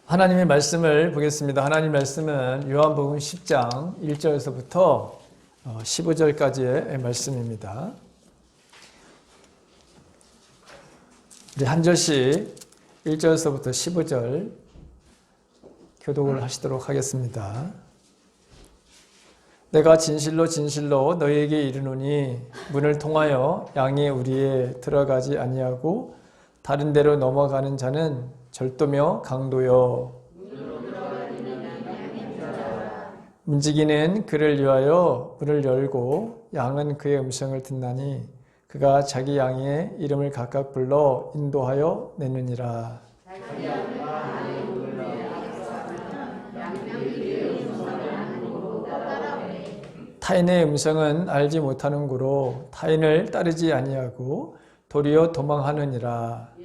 하나님의 말씀을 보겠습니다. 하나님 말씀은 요한복음 10장 1절에서부터 15절까지의 말씀입니다. 우리 한 절씩 1절에서부터 15절 교독을 하시도록 하겠습니다. 내가 진실로 진실로 너희에게 이르노니 문을 통하여 양의 우리에 들어가지 아니하고 다른 데로 넘어가는 자는 절도며 강도요 문지기는 그를 위하여 문을 열고 양은 그의 음성을 듣나니 그가 자기 양의 이름을 각각 불러 인도하여 내느니라. 타인의 음성은 알지 못하는 고로 타인을 따르지 아니하고 도리어 도망하느니라.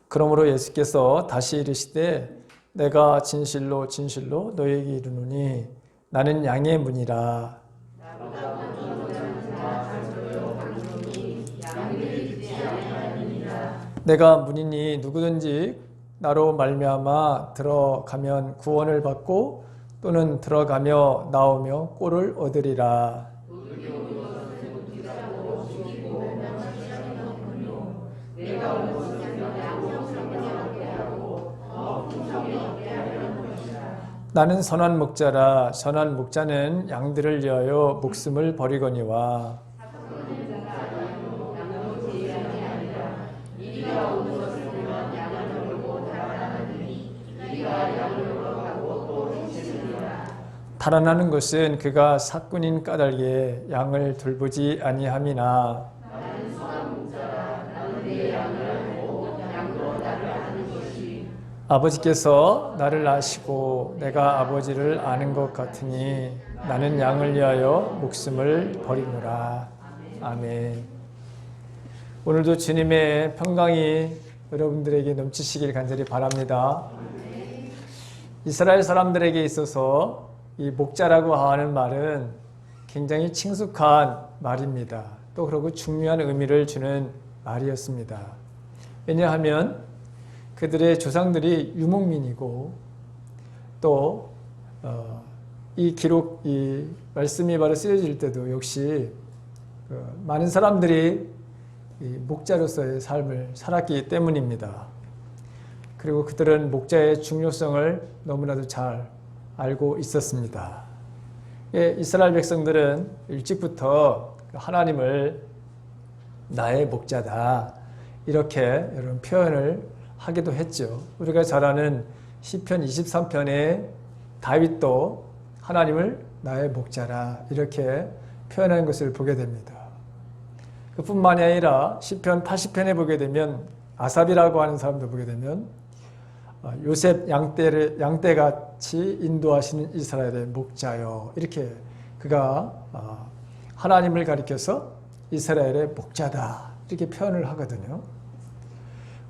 그러므로 예수께서 다시 이르시되 내가 진실로 진실로 너희에게 이르노니 나는 양의 문이라. 내가 문이니 누구든지 나로 말미암아 들어가면 구원을 받고 또는 들어가며 나오며 꼴을 얻으리라. 나는 선한 목자라. 선한 목자는 양들을 위하여 목숨을 버리거니와 달아나는 것은 그가 사꾼인 까닭에 양을 돌보지 아니함이나 아버지께서 나를 아시고 내가 아버지를 아는 것 같으니 나는 양을 위하여 목숨을 버리노라. 아멘. 오늘도 주님의 평강이 여러분들에게 넘치시길 간절히 바랍니다. 이스라엘 사람들에게 있어서 이 목자라고 하는 말은 굉장히 친숙한 말입니다. 또 그리고 중요한 의미를 주는 말이었습니다. 왜냐하면 그들의 조상들이 유목민이고 또 이 기록, 이 말씀이 바로 쓰여질 때도 역시 많은 사람들이 목자로서의 삶을 살았기 때문입니다. 그리고 그들은 목자의 중요성을 너무나도 잘 알고 있었습니다. 이스라엘 백성들은 일찍부터 하나님을 나의 목자다 이렇게 여러분 표현을 하기도 했죠. 우리가 잘 아는 시편 23편에 다윗도 하나님을 나의 목자라 이렇게 표현한 것을 보게 됩니다. 그뿐만이 아니라 시편 80편에 보게 되면 아삽이라고 하는 사람도 보게 되면 요셉 양떼같이 인도하시는 이스라엘의 목자요 이렇게 그가 하나님을 가리켜서 이스라엘의 목자다 이렇게 표현을 하거든요.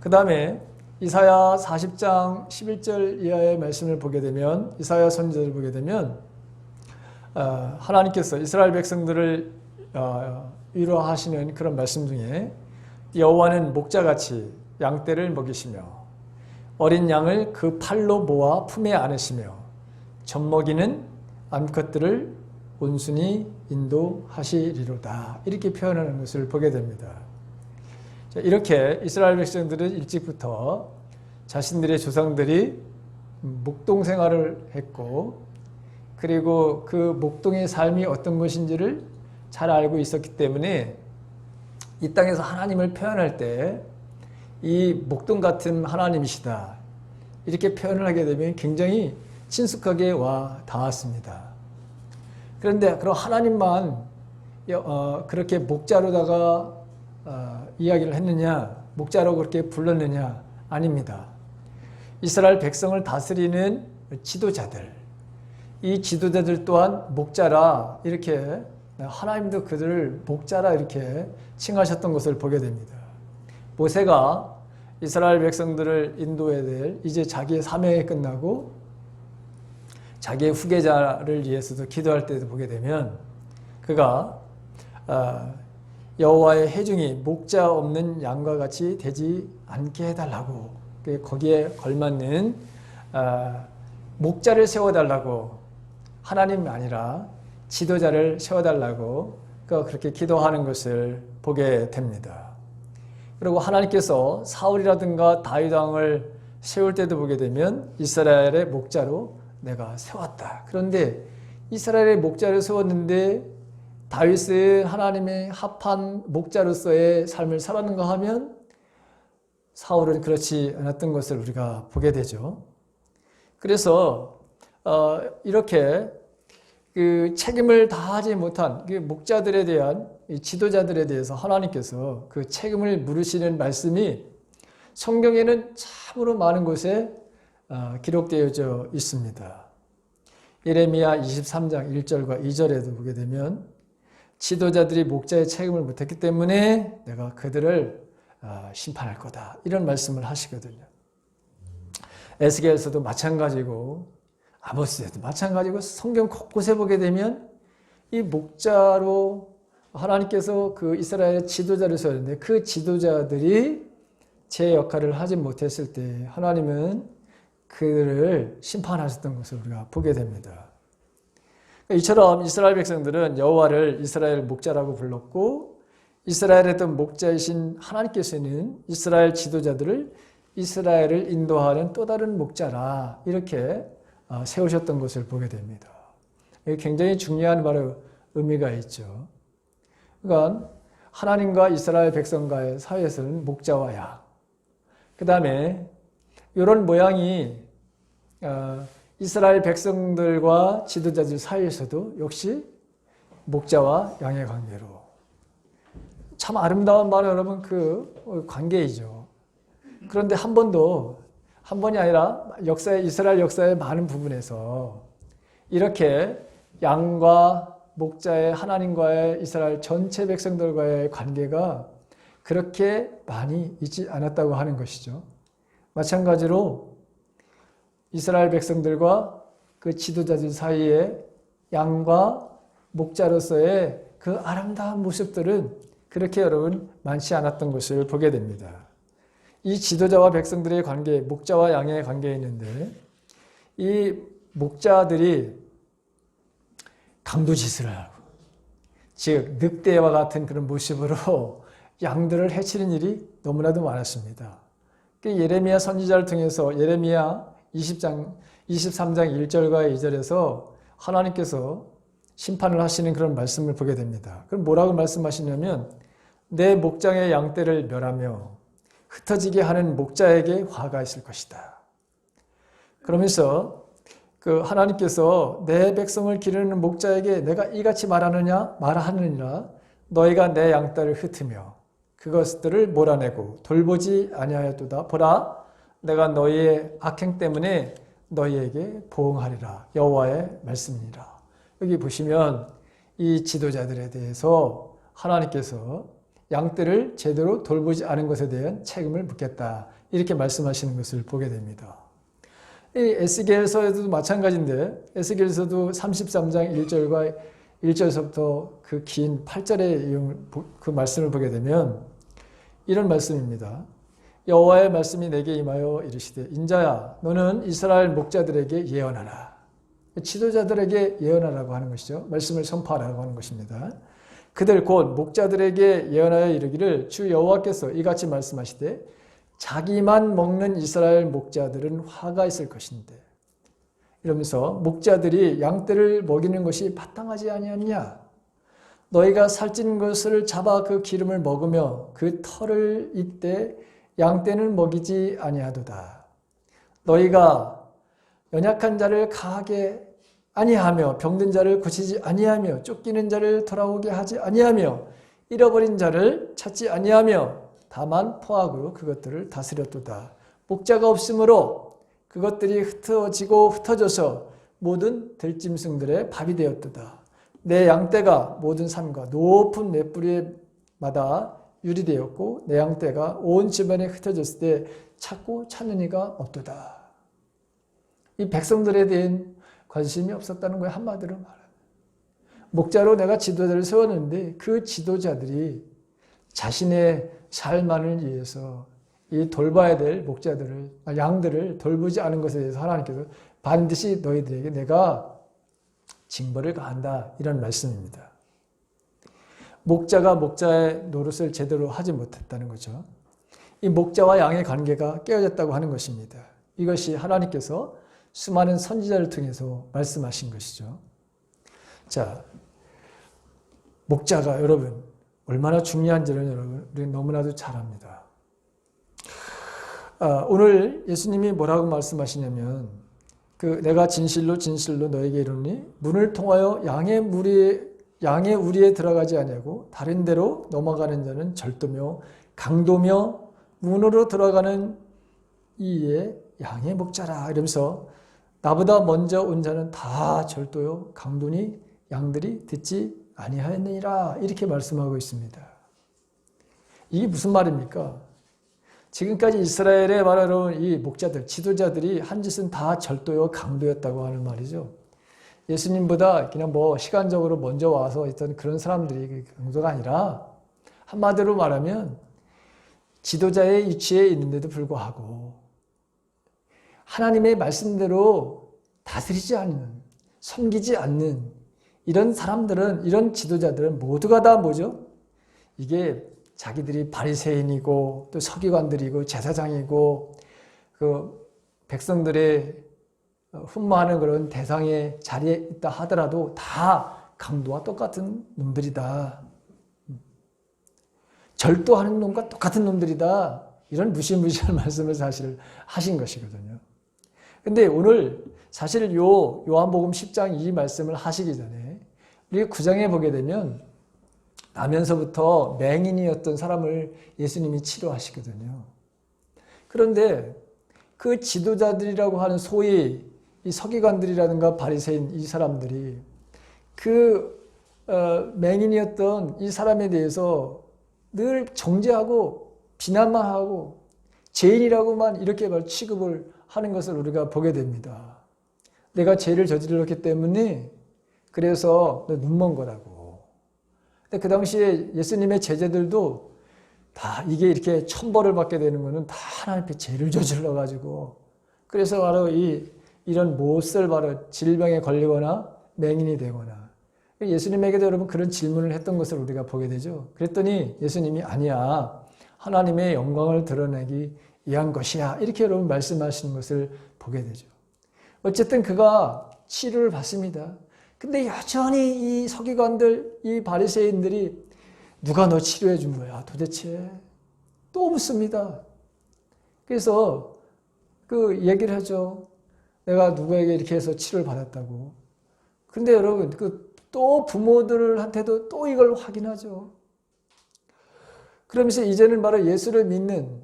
그 다음에 이사야 40장 11절 이하의 말씀을 보게 되면 이사야 선지자를 보게 되면 하나님께서 이스라엘 백성들을 위로하시는 그런 말씀 중에 여호와는 목자같이 양떼를 먹이시며 어린 양을 그 팔로 모아 품에 안으시며 젖먹이는 암컷들을 온순히 인도하시리로다 이렇게 표현하는 것을 보게 됩니다. 이렇게 이스라엘 백성들은 일찍부터 자신들의 조상들이 목동 생활을 했고 그리고 그 목동의 삶이 어떤 것인지를 잘 알고 있었기 때문에 이 땅에서 하나님을 표현할 때 이 목동 같은 하나님이시다 이렇게 표현을 하게 되면 굉장히 친숙하게 와 닿았습니다. 그런데 그럼 하나님만 그렇게 목자로다가 이야기를 했느냐, 목자로 그렇게 불렀느냐? 아닙니다. 이스라엘 백성을 다스리는 지도자들, 이 지도자들 또한 목자라 이렇게 하나님도 그들을 목자라 이렇게 칭하셨던 것을 보게 됩니다. 모세가 이스라엘 백성들을 인도해야 될 이제 자기의 사명이 끝나고 자기의 후계자를 위해서도 기도할 때도 보게 되면 그가 여호와의 회중이 목자 없는 양과 같이 되지 않게 해달라고, 거기에 걸맞는 목자를 세워달라고, 하나님이 아니라 지도자를 세워달라고 그렇게 기도하는 것을 보게 됩니다. 그리고 하나님께서 사울이라든가 다윗 왕을 세울 때도 보게 되면 이스라엘의 목자로 내가 세웠다. 그런데 이스라엘의 목자를 세웠는데 다윗은 하나님의 합한 목자로서의 삶을 살았는가 하면 사울은 그렇지 않았던 것을 우리가 보게 되죠. 그래서 이렇게 그 책임을 다하지 못한 그 목자들에 대한 지도자들에 대해서 하나님께서 그 책임을 물으시는 말씀이 성경에는 참으로 많은 곳에 기록되어져 있습니다. 예레미야 23장 1절과 2절에도 보게 되면 지도자들이 목자의 책임을 못했기 때문에 내가 그들을 심판할 거다, 이런 말씀을 하시거든요. 에스겔서도 마찬가지고 아모스에도 마찬가지고 성경 곳곳에 보게 되면 이 목자로 하나님께서 그 이스라엘의 지도자를 세웠는데 그 지도자들이 제 역할을 하지 못했을 때 하나님은 그들을 심판하셨던 것을 우리가 보게 됩니다. 이처럼 이스라엘 백성들은 여호와를 이스라엘 목자라고 불렀고 이스라엘의 어떤 목자이신 하나님께서는 이스라엘 지도자들을 이스라엘을 인도하는 또 다른 목자라 이렇게 세우셨던 것을 보게 됩니다. 이게 굉장히 중요한 바로 의미가 있죠. 그러니까 하나님과 이스라엘 백성과의 사이에서는 목자와 양, 그 다음에 이런 모양이 이스라엘 백성들과 지도자들 사이에서도 역시 목자와 양의 관계로, 참 아름다운 바로 여러분 그 관계이죠. 그런데 한 번이 아니라 이스라엘 역사의 많은 부분에서 이렇게 양과 목자의 하나님과의 이스라엘 전체 백성들과의 관계가 그렇게 많이 있지 않았다고 하는 것이죠. 마찬가지로 이스라엘 백성들과 그 지도자들 사이에 양과 목자로서의 그 아름다운 모습들은 그렇게 여러분 많지 않았던 것을 보게 됩니다. 이 지도자와 백성들의 관계, 목자와 양의 관계에 있는데 이 목자들이 강도짓을 하고, 즉 늑대와 같은 그런 모습으로 양들을 해치는 일이 너무나도 많았습니다. 예레미야 선지자를 통해서 예레미야 23장 1절과 2절에서 하나님께서 심판을 하시는 그런 말씀을 보게 됩니다. 그럼 뭐라고 말씀하시냐면 내 목장의 양떼를 멸하며 흩어지게 하는 목자에게 화가 있을 것이다. 그러면서 그 하나님께서 내 백성을 기르는 목자에게 내가 이같이 말하느니라 너희가 내 양떼를 흩으며 그것들을 몰아내고 돌보지 아니하였도다. 보라, 내가 너희의 악행 때문에 너희에게 보응하리라. 여호와의 말씀이니라. 여기 보시면 이 지도자들에 대해서 하나님께서 양떼를 제대로 돌보지 않은 것에 대한 책임을 묻겠다, 이렇게 말씀하시는 것을 보게 됩니다. 이 에스겔서에도 마찬가지인데 에스겔서도 33장 1절서부터 그 긴 8절의 그 말씀을 보게 되면 이런 말씀입니다. 여호와의 말씀이 내게 임하여 이르시되 인자야 너는 이스라엘 목자들에게 예언하라. 지도자들에게 예언하라고 하는 것이죠. 말씀을 선포하라고 하는 것입니다. 그들 곧 목자들에게 예언하여 이르기를 주 여호와께서 이같이 말씀하시되 자기만 먹는 이스라엘 목자들은 화가 있을 것인데, 이러면서 목자들이 양떼를 먹이는 것이 마땅하지 아니하냐? 너희가 살찐 것을 잡아 그 기름을 먹으며 그 털을 잇되 양떼는 먹이지 아니하도다. 너희가 연약한 자를 가하게 아니하며 병든 자를 고치지 아니하며 쫓기는 자를 돌아오게 하지 아니하며 잃어버린 자를 찾지 아니하며 다만 포악으로 그것들을 다스렸도다. 목자가 없으므로 그것들이 흩어져서 모든 들짐승들의 밥이 되었도다. 내 양떼가 모든 산과 높은 맷뿌리마다 유리되었고 내 양떼가 온 집안에 흩어졌을 때 찾고 찾는 이가 없도다. 이 백성들에 대한 관심이 없었다는 거예요. 한마디로 말하면. 목자로 내가 지도자를 세웠는데 그 지도자들이 자신의 삶만을 위해서 이 돌봐야 될 양들을 돌보지 않은 것에 대해서 하나님께서 반드시 너희들에게 내가 징벌을 가한다, 이런 말씀입니다. 목자가 목자의 노릇을 제대로 하지 못했다는 거죠. 이 목자와 양의 관계가 깨어졌다고 하는 것입니다. 이것이 하나님께서 수많은 선지자를 통해서 말씀하신 것이죠. 자, 목자가 여러분 얼마나 중요한지는 여러분 우리 너무나도 잘 압니다. 오늘 예수님이 뭐라고 말씀하시냐면 내가 진실로 진실로 너에게 이르노니 문을 통하여 양의 우리에 들어가지 아니하고 다른 데로 넘어가는 자는 절도며 강도며 문으로 들어가는 이에 양의 목자라, 이러면서 나보다 먼저 온 자는 다 절도요 강도니 양들이 듣지 아니하였느니라, 이렇게 말씀하고 있습니다. 이게 무슨 말입니까? 지금까지 이스라엘의 말하는 이 목자들, 지도자들이 한 짓은 다 절도요 강도였다고 하는 말이죠. 예수님보다 그냥 시간적으로 먼저 와서 있던 그런 사람들이 강도가 아니라, 한마디로 말하면 지도자의 위치에 있는데도 불구하고 하나님의 말씀대로 다스리지 않는, 섬기지 않는 이런 사람들은, 이런 지도자들은 모두가 다 뭐죠? 이게 자기들이 바리새인이고 또 서기관들이고 제사장이고 그 백성들의 훈무하는 그런 대상의 자리에 있다 하더라도 다 강도와 똑같은 놈들이다. 절도하는 놈과 똑같은 놈들이다. 이런 무시무시한 말씀을 사실 하신 것이거든요. 근데 오늘 사실 요한복음 10장 이 말씀을 하시기 전에 우리 9장에 보게 되면 나면서부터 맹인이었던 사람을 예수님이 치료하시거든요. 그런데 그 지도자들이라고 하는 소위 이 서기관들이라든가 바리새인 이 사람들이 맹인이었던 이 사람에 대해서 늘 정죄하고 비난만 하고 죄인이라고만 이렇게 취급을 하는 것을 우리가 보게 됩니다. 내가 죄를 저질렀기 때문에 그래서 너 눈먼 거라고. 근데 그 당시에 예수님의 제자들도 다 이게 이렇게 천벌을 받게 되는 거는 다 하나님 앞에 죄를 저질러 가지고, 그래서 바로 이런 못을 바로 질병에 걸리거나 맹인이 되거나, 예수님에게도 여러분 그런 질문을 했던 것을 우리가 보게 되죠. 그랬더니 예수님이 아니야, 하나님의 영광을 드러내기 위한 것이야, 이렇게 여러분 말씀하시는 것을 보게 되죠. 어쨌든 그가 치료를 받습니다. 근데 여전히 이 서기관들, 이 바리새인들이 누가 너 치료해 준 거야 도대체? 또 묻습니다. 그래서 그 얘기를 하죠. 내가 누구에게 이렇게 해서 치료를 받았다고. 근데 여러분 또 부모들한테도 또 이걸 확인하죠. 그러면서 이제는 바로 예수를 믿는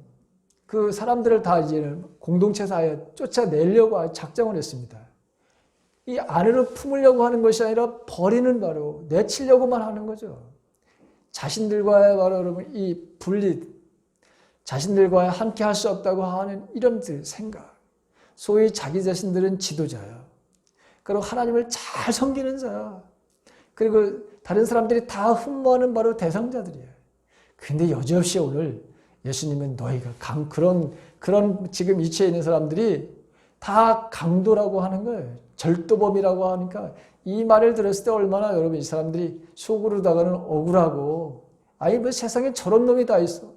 그 사람들을 다 이제는 공동체 사이에 쫓아내려고 작정을 했습니다. 이 안으로 품으려고 하는 것이 아니라 버리는, 바로 내치려고만 하는 거죠. 자신들과의 바로 여러분 이 분리, 자신들과 함께 할 수 없다고 하는 이런 생각. 소위 자기 자신들은 지도자야. 그리고 하나님을 잘 섬기는 자야. 그리고 다른 사람들이 다 흠모하는 바로 대상자들이야. 근데 여지없이 오늘 예수님은 너희가 그런 지금 위치에 있는 사람들이 다 강도라고 하는 거예요. 절도범이라고 하니까 이 말을 들었을 때 얼마나 여러분 이 사람들이 속으로다가는 억울하고, 아니 뭐 세상에 저런 놈이 다 있어.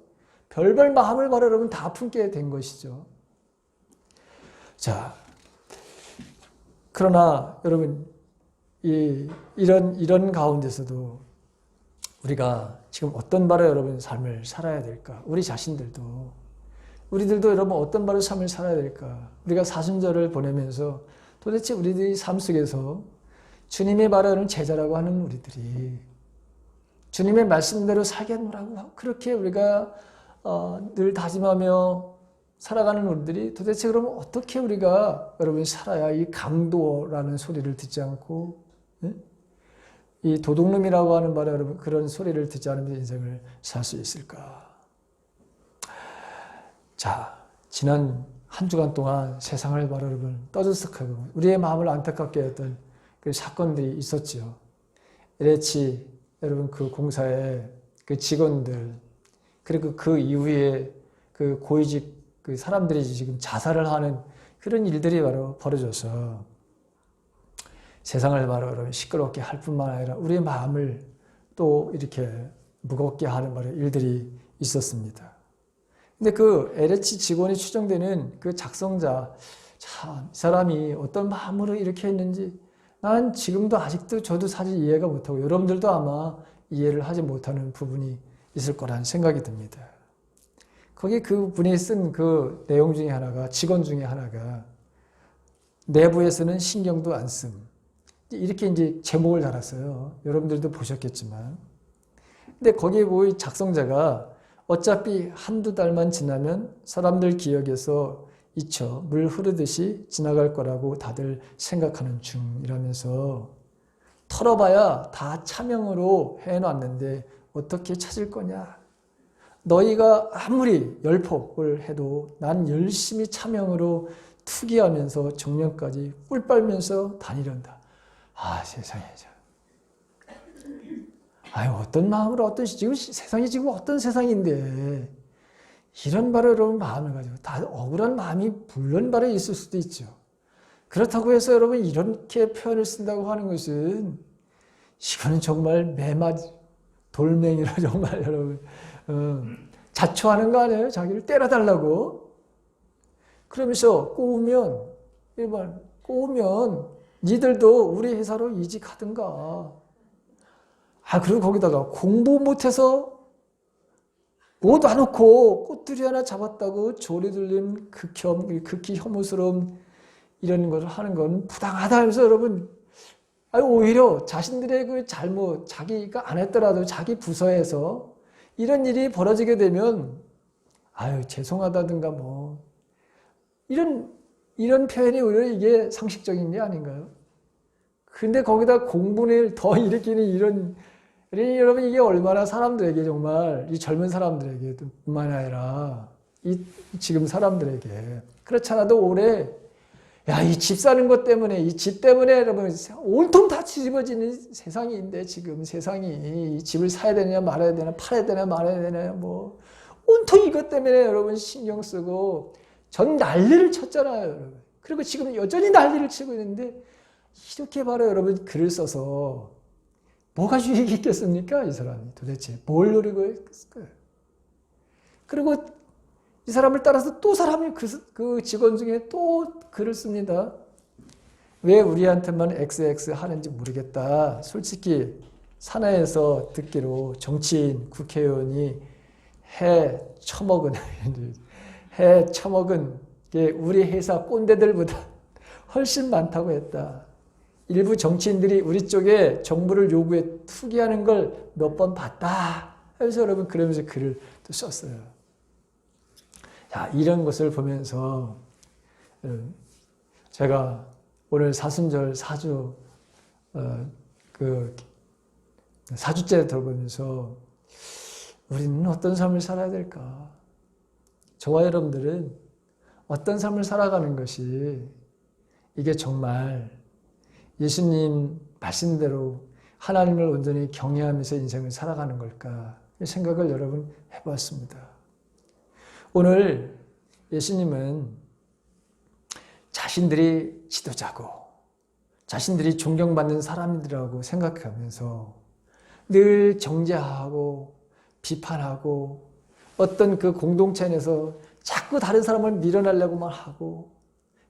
별별 마음을 바로 여러분 다 품게 된 것이죠. 자, 그러나 여러분 이런 가운데서도 우리가 지금 어떤 바로 여러분 삶을 살아야 될까? 우리들도 여러분 어떤 바로 삶을 살아야 될까? 우리가 사순절을 보내면서 도대체 우리들이 삶 속에서 주님의 바라는 제자라고 하는 우리들이 주님의 말씀대로 살겠노라고 그렇게 우리가 늘 다짐하며 살아가는 우리들이 도대체 그러면 어떻게 우리가 여러분 살아야 이 강도라는 소리를 듣지 않고 이 도둑놈이라고 하는 바로 여러분 그런 소리를 듣지 않으면서 인생을 살 수 있을까? 자, 지난 한 주간 동안 세상을 바로 여러분 떠들썩하고 우리의 마음을 안타깝게 했던 그 사건들이 있었죠. LH 여러분 그 공사의 그 직원들, 그리고 그 이후에 그 고위직 그 사람들이 지금 자살을 하는 그런 일들이 바로 벌어져서 세상을 바로 시끄럽게 할 뿐만 아니라 우리의 마음을 또 이렇게 무겁게 하는 바로 일들이 있었습니다. 근데 그 LH 직원이 추정되는 그 작성자, 참, 이 사람이 어떤 마음으로 이렇게 했는지 난 지금도 아직도 저도 사실 이해가 못하고 여러분들도 아마 이해를 하지 못하는 부분이 있을 거라는 생각이 듭니다. 거기 그 분이 쓴 그 내용 중에 하나가, 직원 중에 하나가 내부에서는 신경도 안 씀. 이렇게 이제 제목을 달았어요. 여러분들도 보셨겠지만. 근데 거기에 보이 작성자가 어차피 한두 달만 지나면 사람들 기억에서 잊혀 물 흐르듯이 지나갈 거라고 다들 생각하는 중이라면서 털어봐야 다 차명으로 해놨는데 어떻게 찾을 거냐. 너희가 아무리 열폭을 해도 난 열심히 차명으로 투기하면서 정년까지 꿀 빨면서 다니련다. 아, 세상에. 아유, 어떤 마음으로, 지금 세상이 지금 어떤 세상인데, 이런 바로 여러분 마음을 가지고, 다 억울한 마음이 물론 바로 있을 수도 있죠. 그렇다고 해서 여러분 이렇게 표현을 쓴다고 하는 것은, 이거는 정말 매맞 돌멩이로 정말 여러분, 자초하는 거 아니에요? 자기를 때려달라고. 그러면서 꼬우면, 니들도 우리 회사로 이직하든가. 그리고 거기다가 공부 못해서 옷 안 놓고 꽃들이 하나 잡았다고 조리 들림 극히 혐오스러운 이런 것을 하는 건 부당하다 해서 여러분, 오히려 자신들의 그 잘못, 자기가 안 했더라도 자기 부서에서 이런 일이 벌어지게 되면, 죄송하다든가 뭐, 이런 표현이 오히려 이게 상식적인 게 아닌가요? 근데 거기다 공분을 더 일으키는 여러분 이게 얼마나 사람들에게 정말 이 젊은 사람들에게 뿐만 아니라 이 지금 사람들에게 그렇지 않아도 올해 이 집 사는 것 때문에 이 집 때문에 여러분 온통 다 뒤집어지는 세상인데 지금 세상이 이 집을 사야 되냐 말아야 되냐 팔아야 되냐 말아야 되냐 뭐 온통 이것 때문에 여러분 신경 쓰고 전 난리를 쳤잖아요 여러분. 그리고 지금 여전히 난리를 치고 있는데 이렇게 바로 여러분 글을 써서 뭐가 유익이 있겠습니까? 이 사람이 도대체 뭘 노리고 했을까요? 그리고 이 사람을 따라서 또 사람이 그 직원 중에 또 글을 씁니다. 왜 우리한테만 XX 하는지 모르겠다. 솔직히 사내에서 듣기로 정치인, 국회의원이 해 처먹은 게 우리 회사 꼰대들보다 훨씬 많다고 했다. 일부 정치인들이 우리 쪽에 정부를 요구해 투기하는 걸 몇 번 봤다. 그래서 여러분 그러면서 글을 또 썼어요. 이런 것을 보면서 제가 오늘 사순절 사주째 들어보면서 우리는 어떤 삶을 살아야 될까? 저와 여러분들은 어떤 삶을 살아가는 것이 이게 정말 예수님 말씀대로 하나님을 온전히 경외하면서 인생을 살아가는 걸까? 이 생각을 여러분 해보았습니다. 오늘 예수님은 자신들이 지도자고 자신들이 존경받는 사람들이라고 생각하면서 늘 정죄하고 비판하고 어떤 그 공동체 안에서 자꾸 다른 사람을 밀어내려고만 하고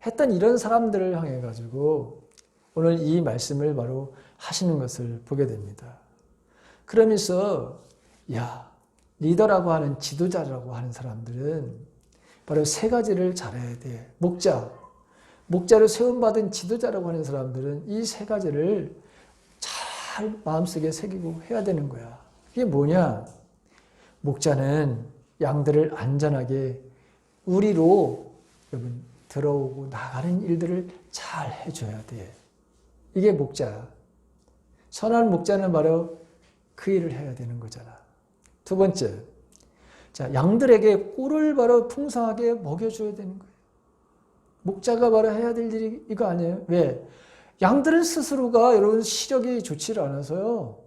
했던 이런 사람들을 향해 가지고 오늘 이 말씀을 바로 하시는 것을 보게 됩니다. 그러면서 리더라고 하는 지도자라고 하는 사람들은 바로 세 가지를 잘해야 돼. 목자로 세움받은 지도자라고 하는 사람들은 이 세 가지를 잘 마음속에 새기고 해야 되는 거야. 이게 뭐냐? 목자는 양들을 안전하게 우리로 여러분 들어오고 나가는 일들을 잘 해줘야 돼. 이게 목자야. 선한 목자는 바로 그 일을 해야 되는 거잖아. 두 번째, 양들에게 꿀을 바로 풍성하게 먹여줘야 되는 거예요. 목자가 바로 해야 될 일이 이거 아니에요? 왜? 양들은 스스로가 여러분 시력이 좋지 않아서요.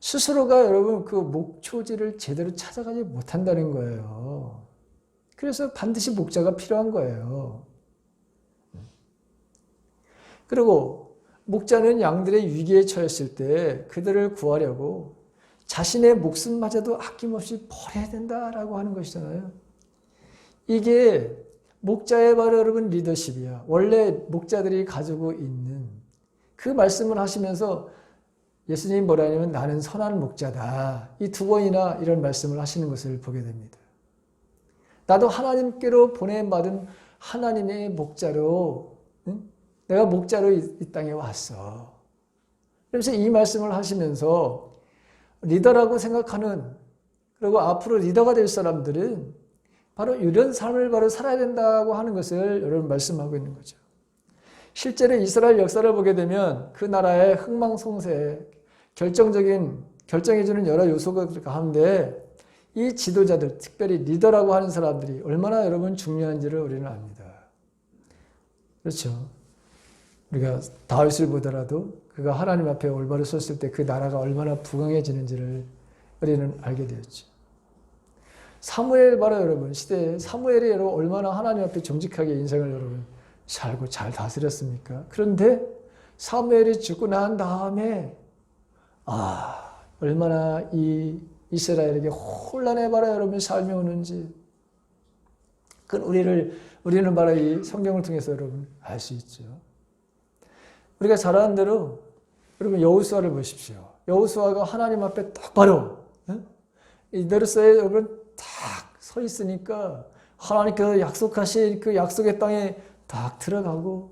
스스로가 여러분 그 목초지를 제대로 찾아가지 못한다는 거예요. 그래서 반드시 목자가 필요한 거예요. 그리고 목자는 양들의 위기에 처했을 때 그들을 구하려고 자신의 목숨마저도 아낌없이 버려야 된다라고 하는 것이잖아요. 이게 목자의 바로 여러분 리더십이야. 원래 목자들이 가지고 있는 그 말씀을 하시면서 예수님이 뭐라 하냐면 나는 선한 목자다. 이 두 번이나 이런 말씀을 하시는 것을 보게 됩니다. 나도 하나님께로 보냄받은 하나님의 목자로 내가 목자로 이 땅에 왔어. 그래서 이 말씀을 하시면서 리더라고 생각하는 그리고 앞으로 리더가 될 사람들은 바로 이런 삶을 바로 살아야 된다고 하는 것을 여러분 말씀하고 있는 거죠. 실제로 이스라엘 역사를 보게 되면 그 나라의 흥망성쇠 결정해주는 여러 요소가 가운데 이 지도자들, 특별히 리더라고 하는 사람들이 얼마나 여러분 중요한지를 우리는 압니다. 그렇죠. 우리가 다윗을 보더라도 그가 하나님 앞에 올바로 섰을 때 그 나라가 얼마나 부강해지는지를 우리는 알게 되었죠. 사무엘 바로 여러분 시대에 사무엘이 여러분 얼마나 하나님 앞에 정직하게 인생을 여러분 살고 잘 다스렸습니까? 그런데 사무엘이 죽고 난 다음에 얼마나 이 이스라엘에게 혼란의 바로 여러분 삶이 오는지 우리는 바로 이 성경을 통해서 여러분 알 수 있죠. 우리가 잘 아는 대로 여러분 여호수아를 보십시오. 여호수아가 하나님 앞에 딱 바로 이데르스에 여러분 딱 서 있으니까 하나님께서 약속하신 그 약속의 땅에 딱 들어가고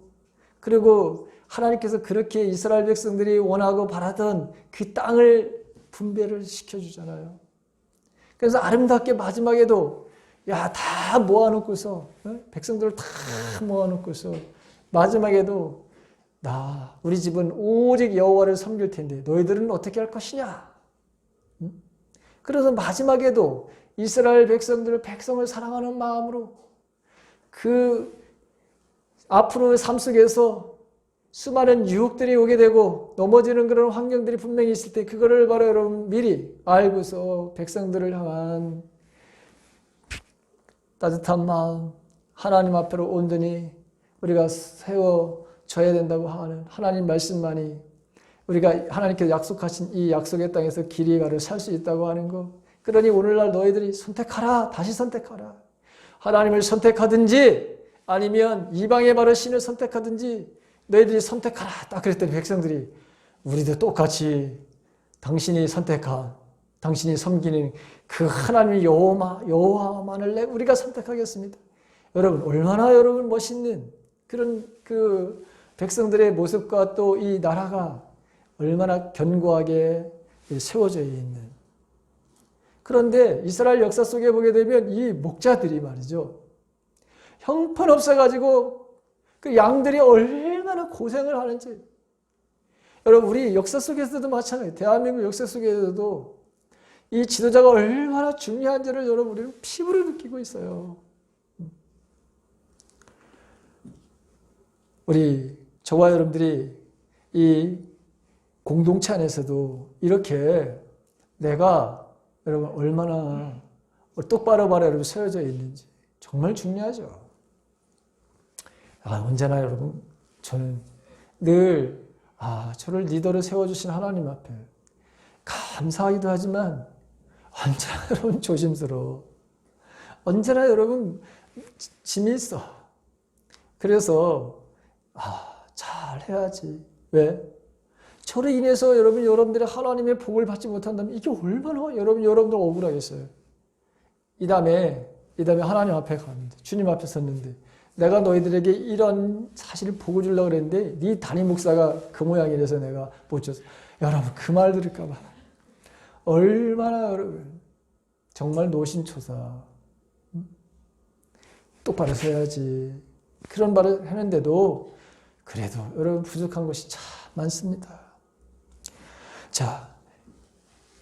그리고 하나님께서 그렇게 이스라엘 백성들이 원하고 바라던 그 땅을 분배를 시켜주잖아요. 그래서 아름답게 마지막에도 다 모아놓고서 백성들을 다 모아놓고서 마지막에도 우리 집은 오직 여호와를 섬길 텐데 너희들은 어떻게 할 것이냐. 그래서 마지막에도 이스라엘 백성을 사랑하는 마음으로 그 앞으로의 삶 속에서 수많은 유혹들이 오게 되고 넘어지는 그런 환경들이 분명히 있을 때 그거를 바로 여러분 미리 알고서 백성들을 향한 따뜻한 마음 하나님 앞으로 온전히 우리가 세워져야 된다고 하는 하나님 말씀만이 우리가 하나님께서 약속하신 이 약속의 땅에서 길이 바로 살 수 있다고 하는 것. 그러니 오늘날 너희들이 선택하라. 다시 선택하라. 하나님을 선택하든지 아니면 이방의 바로 신을 선택하든지 너희들이 선택하라. 딱 그랬더니 백성들이 우리도 똑같이 당신이 선택한 당신이 섬기는 그 하나님의 여호와만을 우리가 선택하겠습니다. 여러분 얼마나 여러분 멋있는 그런 그 백성들의 모습과 또 이 나라가 얼마나 견고하게 세워져 있는. 그런데 이스라엘 역사 속에 보게 되면 이 목자들이 말이죠. 형편없어가지고 그 양들이 얼마나 고생을 하는지. 여러분 우리 역사 속에서도 마찬가지예요. 대한민국 역사 속에서도 이 지도자가 얼마나 중요한지를 여러분 우리는 피부로 느끼고 있어요. 저와 여러분들이 이 공동체 안에서도 이렇게 내가 여러분 얼마나 똑바로 여러분 세워져 있는지 정말 중요하죠. 언제나 여러분 저는 늘 저를 리더로 세워주신 하나님 앞에 감사하기도 하지만 언제나 여러분 조심스러워. 언제나 여러분 짐이 있어. 그래서 잘 해야지. 왜? 저로 인해서 여러분들이 하나님의 복을 받지 못한다면 이게 얼마나 여러분들 억울하겠어요. 이 다음에 하나님 앞에 갔는데 주님 앞에 섰는데 내가 너희들에게 이런 사실을 복을 주려고 그랬는데 네 담임 목사가 그 모양이라서 내가 못 줬어. 여러분 그 말 들을까 봐 얼마나 여러분 정말 노심초사 똑바로 서야지 그런 말을 하는데도 그래도 여러분 부족한 것이 참 많습니다. 자,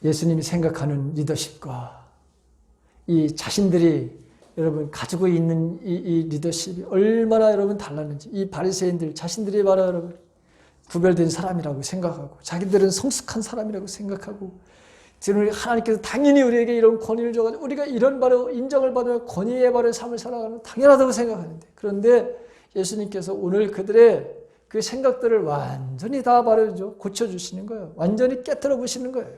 예수님이 생각하는 리더십과 이 자신들이 여러분 가지고 있는 이 리더십이 얼마나 여러분 달랐는지 이 바리새인들 자신들이 바로 여러분 구별된 사람이라고 생각하고 자기들은 성숙한 사람이라고 생각하고 하나님께서 당연히 우리에게 이런 권위를 줘가지고 우리가 이런 바로 인정을 받으면 권위의 바로 삶을 살아가는 당연하다고 생각하는데 그런데 예수님께서 오늘 그들의 그 생각들을 완전히 다 바로 고쳐주시는 거예요. 완전히 깨트려 보시는 거예요.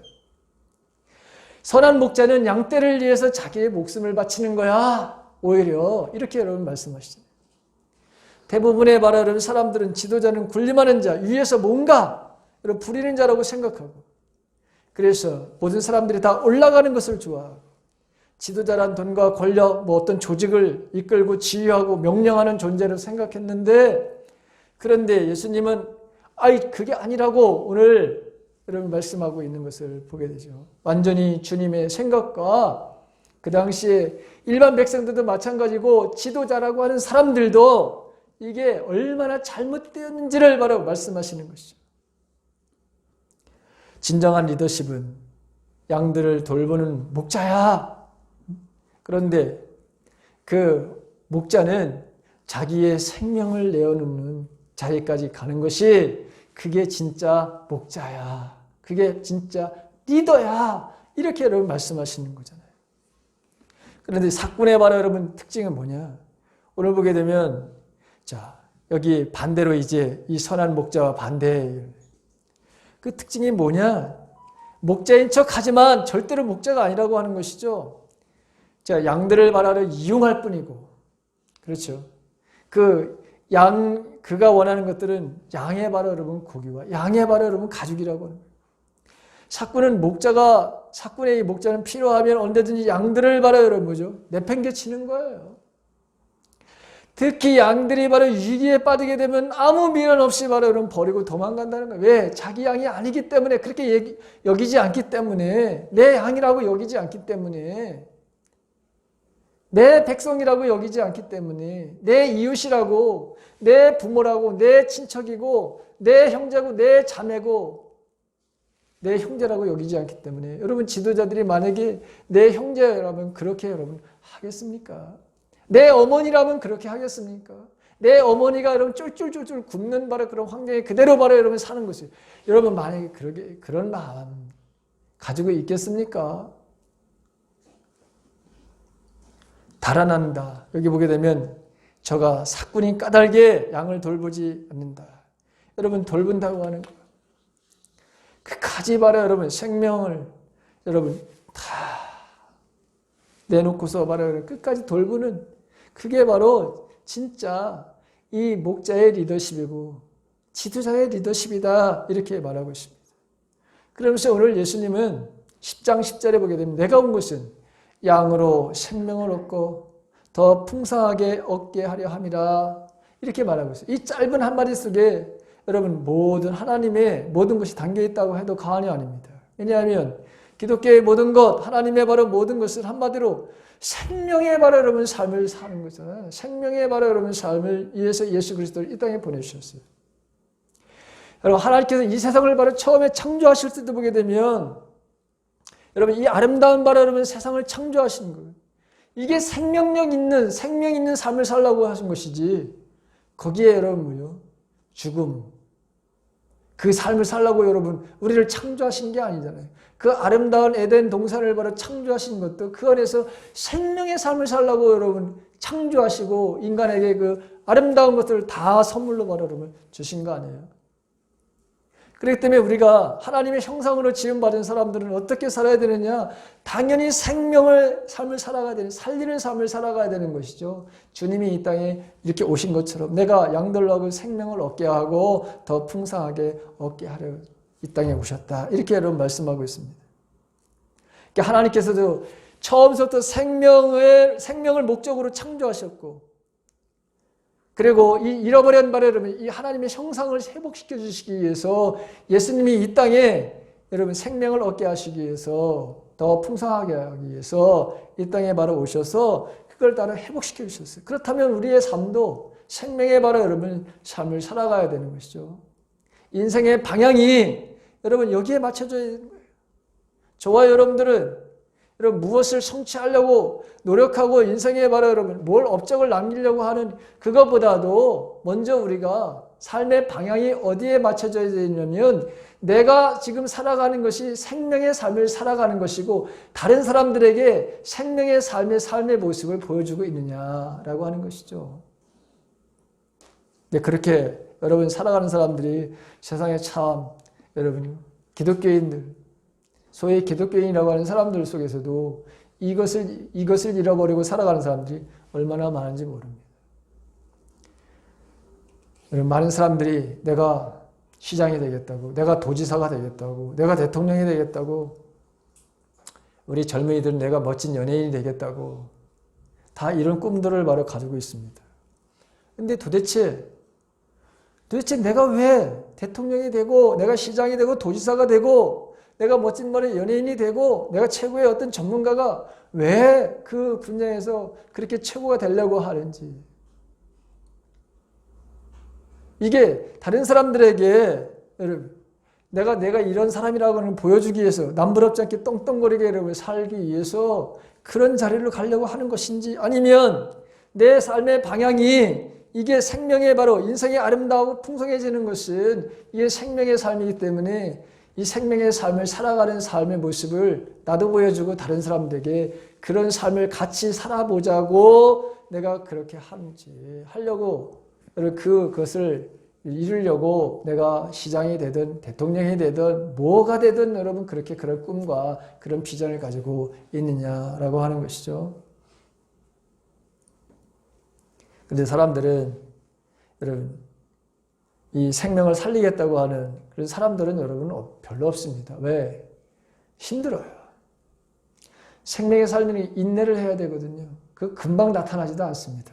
선한 목자는 양떼를 위해서 자기의 목숨을 바치는 거야. 오히려 이렇게 여러분 말씀하시죠. 대부분의 바로 여러분 사람들은 지도자는 군림하는 자, 위에서 뭔가 여러분 부리는 자라고 생각하고 그래서 모든 사람들이 다 올라가는 것을 좋아하고 지도자란 돈과 권력, 뭐 어떤 조직을 이끌고 지휘하고 명령하는 존재로 생각했는데 그런데 예수님은 그게 아니라고 오늘 여러분 말씀하고 있는 것을 보게 되죠. 완전히 주님의 생각과 그 당시에 일반 백성들도 마찬가지고 지도자라고 하는 사람들도 이게 얼마나 잘못되었는지를 바로 말씀하시는 것이죠. 진정한 리더십은 양들을 돌보는 목자야. 그런데 그 목자는 자기의 생명을 내어놓는 자리까지 가는 것이 그게 진짜 목자야. 그게 진짜 리더야. 이렇게 여러분 말씀하시는 거잖아요. 그런데 사꾼의 바로 여러분 특징은 뭐냐? 오늘 보게 되면 자 여기 반대로 이제 이 선한 목자와 반대 그 특징이 뭐냐? 목자인 척 하지만 절대로 목자가 아니라고 하는 것이죠. 자, 양들을 말하러 이용할 뿐이고, 그렇죠. 그가 원하는 것들은 양의 바로 여러분 고기와 양의 바로 여러분 가죽이라고 하는 거예요. 사꾼의 이 목자는 필요하면 언제든지 양들을 바로 여러분 뭐죠? 내팽개치는 거예요. 특히 양들이 바로 위기에 빠지게 되면 아무 미련 없이 바로 여러분 버리고 도망간다는 거예요. 왜? 자기 양이 아니기 때문에 그렇게 여기지 않기 때문에 내 양이라고 여기지 않기 때문에 내 백성이라고 여기지 않기 때문에 내 이웃이라고 내 부모라고 내 친척이고 내 형제고 내 자매고 내 형제라고 여기지 않기 때문에 여러분 지도자들이 만약에 내 형제라면 그렇게 여러분 하겠습니까? 내 어머니라면 그렇게 하겠습니까? 내 어머니가 여러분 쫄쫄쫄쫄 굶는 바로 그런 환경에 그대로 바로 여러분 사는 것이 여러분 만약에 그런 마음 가지고 있겠습니까? 달아난다. 여기 보게 되면 저가 사꾼이 까닭에 양을 돌보지 않는다. 여러분 돌본다고 하는 거예요. 끝까지 바로 여러분 생명을 여러분 다 내놓고서 바로 끝까지 돌보는 그게 바로 진짜 이 목자의 리더십이고 지도자의 리더십이다 이렇게 말하고 있습니다. 그러면서 오늘 예수님은 10장 10절에 보게 되면 내가 온 것은 양으로 생명을 얻고 더 풍성하게 얻게 하려 함이라 이렇게 말하고 있어요. 이 짧은 한마디 속에 여러분 모든 하나님의 모든 것이 담겨 있다고 해도 과언이 아닙니다. 왜냐하면 기독교의 모든 것 하나님의 바로 모든 것을 한마디로 생명의 바로 여러분 삶을 사는 거잖아요. 생명의 바로 여러분 삶을 위해서 예수 그리스도를 이 땅에 보내주셨어요. 여러분 하나님께서 이 세상을 바로 처음에 창조하실 때도 보게 되면 여러분 이 아름다운 바로 여러분 세상을 창조하신 거예요. 이게 생명 있는 삶을 살라고 하신 것이지 거기에 여러분 뭐요? 죽음 그 삶을 살라고 여러분 우리를 창조하신 게 아니잖아요. 그 아름다운 에덴 동산을 바로 창조하신 것도 그 안에서 생명의 삶을 살라고 여러분 창조하시고 인간에게 그 아름다운 것들을 다 선물로 바로 여러분 주신 거 아니에요. 그렇기 때문에 우리가 하나님의 형상으로 지음받은 사람들은 어떻게 살아야 되느냐? 당연히 삶을 살아가야 되는 살리는 삶을 살아가야 되는 것이죠. 주님이 이 땅에 이렇게 오신 것처럼 내가 양들하고 생명을 얻게 하고 더 풍성하게 얻게 하려 이 땅에 오셨다. 이렇게 여러분 말씀하고 있습니다. 그러니까 하나님께서도 처음부터 생명을 목적으로 창조하셨고 그리고 이 잃어버린 바를 여러분 이 하나님의 형상을 회복시켜 주시기 위해서 예수님이 이 땅에 여러분 생명을 얻게 하시기 위해서 더 풍성하게 하기 위해서 이 땅에 바로 오셔서 그걸 따로 회복시켜 주셨어요. 그렇다면 우리의 삶도 생명의 바로 여러분 삶을 살아가야 되는 것이죠. 인생의 방향이 여러분 여기에 맞춰져야 되는 거예요. 저와 여러분들은 여러분 무엇을 성취하려고 노력하고 인생에 바로 여러분 뭘 업적을 남기려고 하는 그것보다도 먼저 우리가 삶의 방향이 어디에 맞춰져야 되냐면 내가 지금 살아가는 것이 생명의 삶을 살아가는 것이고 다른 사람들에게 생명의 삶의 모습을 보여주고 있느냐라고 하는 것이죠. 네, 그렇게 여러분 살아가는 사람들이 세상에 참 여러분 기독교인들 소위 기독교인이라고 하는 사람들 속에서도 이것을 잃어버리고 살아가는 사람들이 얼마나 많은지 모릅니다. 많은 사람들이 내가 시장이 되겠다고, 내가 도지사가 되겠다고, 내가 대통령이 되겠다고, 우리 젊은이들은 내가 멋진 연예인이 되겠다고 다 이런 꿈들을 바로 가지고 있습니다. 근데 도대체 내가 왜 대통령이 되고 내가 시장이 되고 도지사가 되고 내가 멋진 연예인이 되고 내가 최고의 어떤 전문가가 왜 그 분야에서 그렇게 최고가 되려고 하는지, 이게 다른 사람들에게 내가 이런 사람이라고 보여주기 위해서 남부럽지 않게 떵떵거리게 살기 위해서 그런 자리로 가려고 하는 것인지, 아니면 내 삶의 방향이 이게 생명의 바로 인생이 아름다우고 풍성해지는 것은 이게 생명의 삶이기 때문에 이 생명의 삶을 살아가는 삶의 모습을 나도 보여주고 다른 사람들에게 그런 삶을 같이 살아보자고 내가 그렇게 하려고 그것을 이루려고 내가 시장이 되든 대통령이 되든 뭐가 되든 여러분 그렇게 그런 꿈과 그런 비전을 가지고 있느냐라고 하는 것이죠. 그런데 사람들은 여러분 이 생명을 살리겠다고 하는 그런 사람들은 여러분 별로 없습니다. 왜? 힘들어요. 생명의 삶은 인내를 해야 되거든요. 그 금방 나타나지도 않습니다.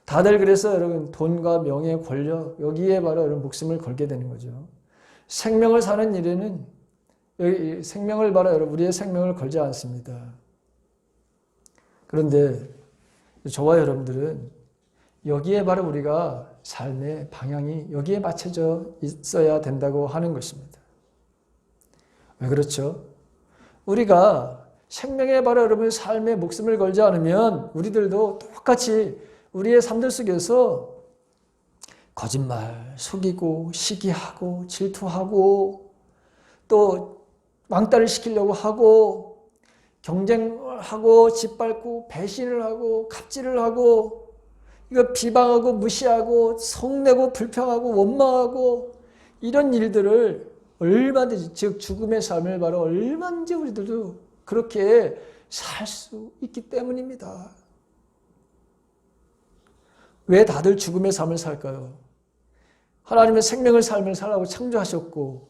다들 그래서 여러분 돈과 명예, 권력 여기에 바로 여러분 목숨을 걸게 되는 거죠. 생명을 사는 일에는 생명을 바로 여러분 우리의 생명을 걸지 않습니다. 그런데 저와 여러분들은 여기에 바로 우리가 삶의 방향이 여기에 맞춰져 있어야 된다고 하는 것입니다. 왜 그렇죠? 우리가 생명에 바로 여러분 삶의 목숨을 걸지 않으면 우리들도 똑같이 우리의 삶들 속에서 거짓말, 속이고 시기하고 질투하고 또 왕따를 시키려고 하고 경쟁하고 짓밟고 배신을 하고 갑질을 하고 이거 비방하고 무시하고 성내고 불평하고 원망하고 이런 일들을 얼마든지, 즉 죽음의 삶을 바로 얼마든지 우리들도 그렇게 살 수 있기 때문입니다. 왜 다들 죽음의 삶을 살까요? 하나님은 생명의 삶을 살라고 창조하셨고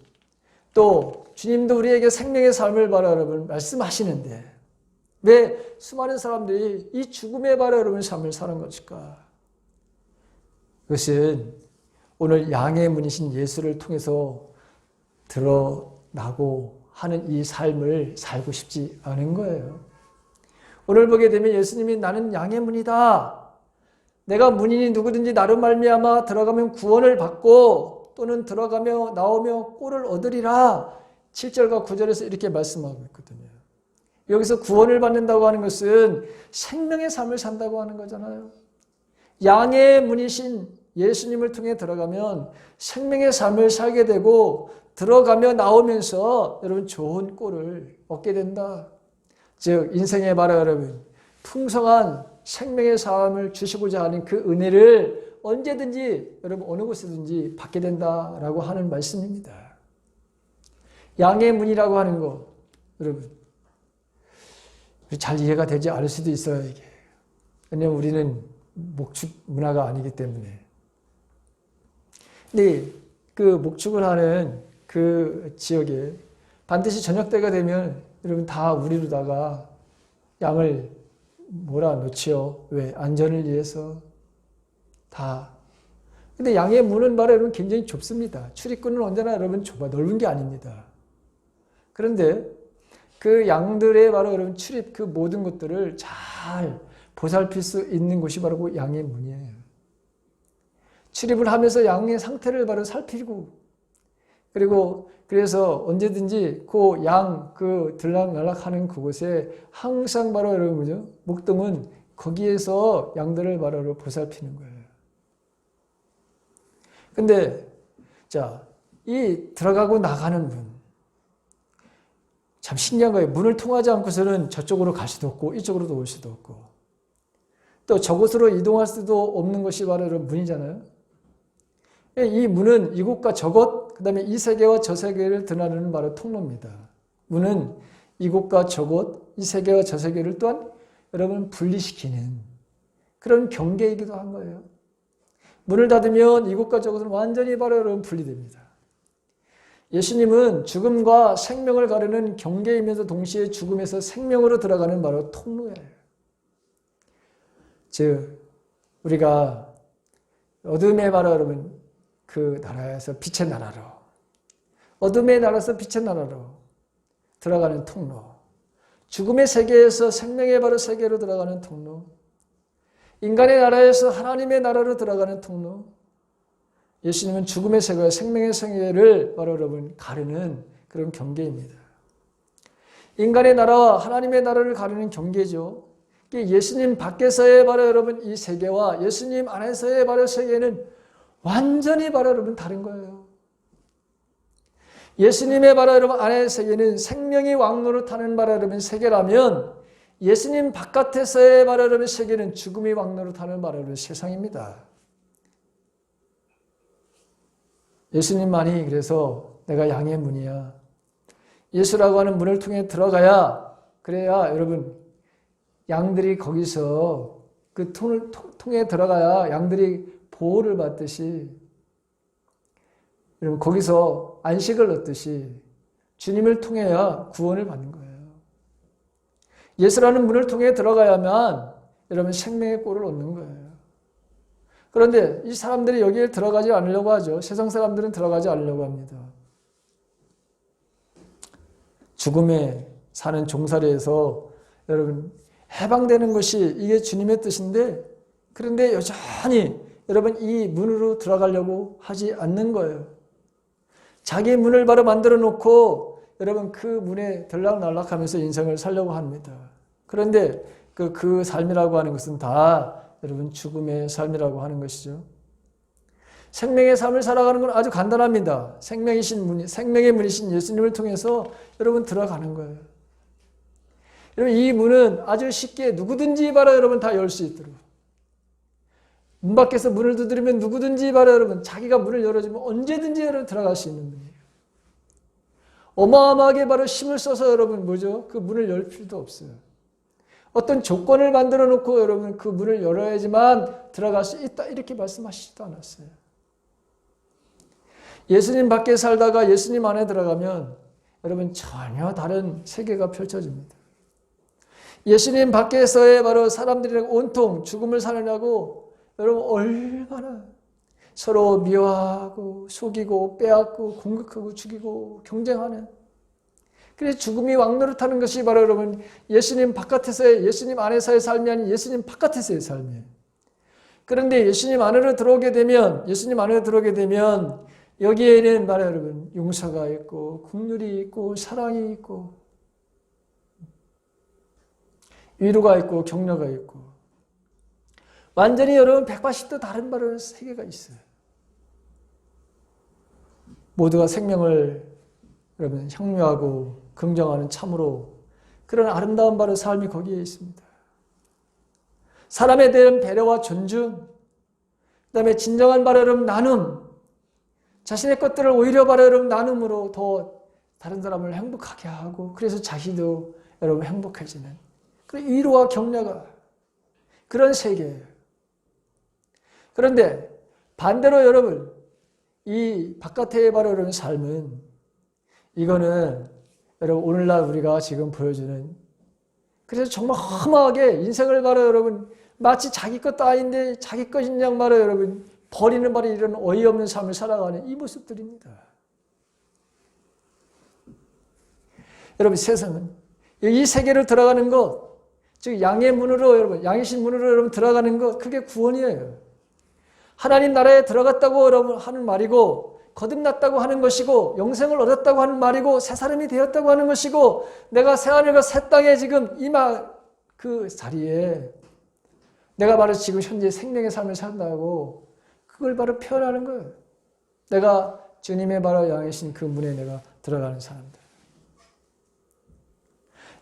또 주님도 우리에게 생명의 삶을 바라 여러분 말씀하시는데 왜 수많은 사람들이 이 죽음의 바라 여러분 삶을 사는 것일까? 그것은 오늘 양의 문이신 예수를 통해서 드러나고 하는 이 삶을 살고 싶지 않은 거예요. 오늘 보게 되면 예수님이 나는 양의 문이다. 내가 문인이 누구든지 나로 말미암아 들어가면 구원을 받고 또는 들어가며 나오며 꼴을 얻으리라. 7절과 9절에서 이렇게 말씀하고 있거든요. 여기서 구원을 받는다고 하는 것은 생명의 삶을 산다고 하는 거잖아요. 양의 문이신 예수님을 통해 들어가면 생명의 삶을 살게 되고 들어가며 나오면서 여러분 좋은 꼴을 얻게 된다. 즉 인생의 바로 여러분 풍성한 생명의 삶을 주시고자 하는 그 은혜를 언제든지 여러분 어느 곳에든지 받게 된다라고 하는 말씀입니다. 양의 문이라고 하는 거 여러분 잘 이해가 되지 않을 수도 있어요. 이게. 왜냐하면 우리는 목축 문화가 아니기 때문에. 근데 그 목축을 하는 그 지역에 반드시 저녁 때가 되면 여러분 다 우리로다가 양을 몰아놓지요. 왜? 안전을 위해서 다. 근데 양의 문은 바로 여러분 굉장히 좁습니다. 출입구는 언제나 여러분 좁아 넓은 게 아닙니다. 그런데 그 양들의 바로 여러분 출입 그 모든 것들을 잘 보살필 수 있는 곳이 바로 그 양의 문이에요. 출입을 하면서 양의 상태를 바로 살피고 그리고 그래서 언제든지 그 양 그 들락날락하는 그곳에 항상 바로 여러분 뭐죠? 목동은 거기에서 양들을 바로 보살피는 거예요. 근데 자, 이 들어가고 나가는 문, 참 신기한 거예요. 문을 통하지 않고서는 저쪽으로 갈 수도 없고 이쪽으로도 올 수도 없고 또 저곳으로 이동할 수도 없는 것이 바로 이런 문이잖아요. 이 문은 이곳과 저곳, 그 다음에 이 세계와 저 세계를 드러내는 바로 통로입니다. 문은 이곳과 저곳, 이 세계와 저 세계를 또한 여러분 분리시키는 그런 경계이기도 한 거예요. 문을 닫으면 이곳과 저곳은 완전히 바로 여러분 분리됩니다. 예수님은 죽음과 생명을 가르는 경계이면서 동시에 죽음에서 생명으로 들어가는 바로 통로예요. 즉 우리가 어둠의 바로 여러분 그 나라에서 빛의 나라로, 어둠의 나라에서 빛의 나라로 들어가는 통로, 죽음의 세계에서 생명의 바로 세계로 들어가는 통로, 인간의 나라에서 하나님의 나라로 들어가는 통로, 예수님은 죽음의 세계와 생명의 세계를 바로 여러분 가르는 그런 경계입니다. 인간의 나라와 하나님의 나라를 가르는 경계죠. 예수님 밖에서의 바로 여러분 이 세계와 예수님 안에서의 바로 세계는 완전히 바로 여러분 다른 거예요. 예수님의 바로 여러분 안의 세계는 생명이 왕노릇 하는 바로 여러분 세계라면 예수님 바깥에서의 바로 여러분 세계는 죽음이 왕노릇 하는 바로 여러분 세상입니다. 예수님만이 그래서 내가 양의 문이야. 예수라고 하는 문을 통해 들어가야 그래야 여러분 양들이 거기서 그 통에 들어가야 양들이 보호를 받듯이 여러분 거기서 안식을 얻듯이 주님을 통해야 구원을 받는 거예요. 예수라는 문을 통해 들어가야만 여러분 생명의 꼴을 얻는 거예요. 그런데 이 사람들이 여기에 들어가지 않으려고 하죠. 세상 사람들은 들어가지 않으려고 합니다. 죽음에 사는 종살이에서 여러분 해방되는 것이 이게 주님의 뜻인데 그런데 여전히 여러분 이 문으로 들어가려고 하지 않는 거예요. 자기 문을 바로 만들어 놓고 여러분 그 문에 들락날락하면서 인생을 살려고 합니다. 그런데 그 삶이라고 하는 것은 다 여러분 죽음의 삶이라고 하는 것이죠. 생명의 삶을 살아가는 건 아주 간단합니다. 생명의 문이신 예수님을 통해서 여러분 들어가는 거예요. 여러분 이 문은 아주 쉽게 누구든지 바로 여러분 다 열 수 있도록 문 밖에서 문을 두드리면 누구든지 바로 여러분 자기가 문을 열어주면 언제든지 여러분 들어갈 수 있는 문이에요. 어마어마하게 바로 힘을 써서 여러분 뭐죠? 그 문을 열 필요도 없어요. 어떤 조건을 만들어 놓고 여러분 그 문을 열어야지만 들어갈 수 있다 이렇게 말씀하시지도 않았어요. 예수님 밖에 살다가 예수님 안에 들어가면 여러분 전혀 다른 세계가 펼쳐집니다. 예수님 밖에서의 바로 사람들이랑 온통 죽음을 살려고 여러분 얼마나 서로 미워하고 속이고 빼앗고 공격하고 죽이고 경쟁하는 그래서 죽음이 왕노릇하는 것이 바로 여러분 예수님 바깥에서의 예수님 안에서의 삶이 아닌 예수님 바깥에서의 삶이에요. 그런데 예수님 안으로 들어오게 되면 여기에는 바로 여러분 용서가 있고 긍휼이 있고 사랑이 있고 위로가 있고 격려가 있고 완전히 여러분 180도 다른 바로 세계가 있어요. 모두가 생명을 여러분 향유하고 긍정하는 참으로 그런 아름다운 바로 삶이 거기에 있습니다. 사람에 대한 배려와 존중, 그 다음에 진정한 바로 여러분 나눔, 자신의 것들을 오히려 바로 여러분 나눔으로 더 다른 사람을 행복하게 하고 그래서 자기도 여러분 행복해지는 그 위로와 격려가 그런 세계예요. 그런데 반대로 여러분 이 바깥의 바로 여러분 삶은 이거는 여러분 오늘날 우리가 지금 보여주는 그래서 정말 험하게 인생을 바로 여러분 마치 자기 것도 아닌데 자기 것인 양 바로 여러분 버리는 바로 이런 어이없는 삶을 살아가는 이 모습들입니다. 여러분 세상은 이 세계를 들어가는 것 즉 양의 문으로 여러분 양이신 문으로 여러분 들어가는 것 그게 구원이에요. 하나님 나라에 들어갔다고 여러분 하는 말이고 거듭났다고 하는 것이고 영생을 얻었다고 하는 말이고 새 사람이 되었다고 하는 것이고 내가 새 하늘과 새 땅에 지금 임하 그 자리에 내가 바로 지금 현재 생명의 삶을 산다고 그걸 바로 표현하는 거예요. 내가 주님의 바로 향하신 그 문에 내가 들어가는 사람들.